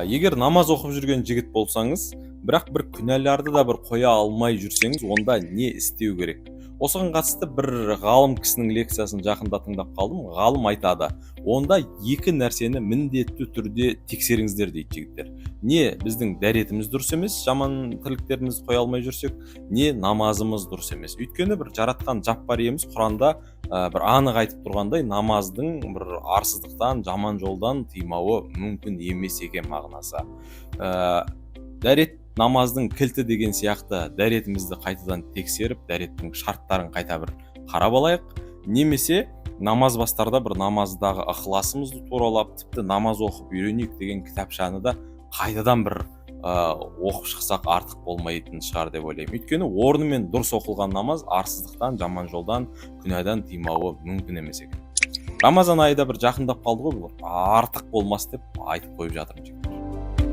Егер намаз оқып жүрген жігіт болсаңыз, бірақ бір күнәларды да бір қоя алмай жүрсеңіз, онда не істеу керек? Осыған қатысты бір ғалым кісінің лекциясын жақында тыңдап қалдым. Ғалым айтады, онда екі нәрсені міндетті түрде тексеріңіздер дейді жігіттер. Не біздің дәретіміз дұрыс емес, жаман тірліктерімізді қоя алмай жүрсек, не намазымыз дұрыс емес. Өйткені бір жаратқан жаппар иеміз Құранда бір анық айтып тұрғандай, намаздың бір арсыздықтан, жаман жолдан тыймауы мүмкін емес екен мағынасы. Дәрет намаздың кілті деген сияқты дәретімізді қайтадан тексеріп, дәреттің шарттарын қайта бір қарап алайық. Немесе намаз бастарда бір намаздағы ықыласымызды туралап, тіпті намаз оқып үйренейік деген кітапшаны да қайтадан бір оқып шықсақ артық болмайтын шығар деп ойлаймын. Өйткені орнымен дұрыс оқылған намаз арсыздықтан, жаман жолдан, күнәдан тыймауы мүмкін емес екен. Рамазан айы да бір жақындап қалды ғой, бұл артық болмас деп айтып қойып жатырмын.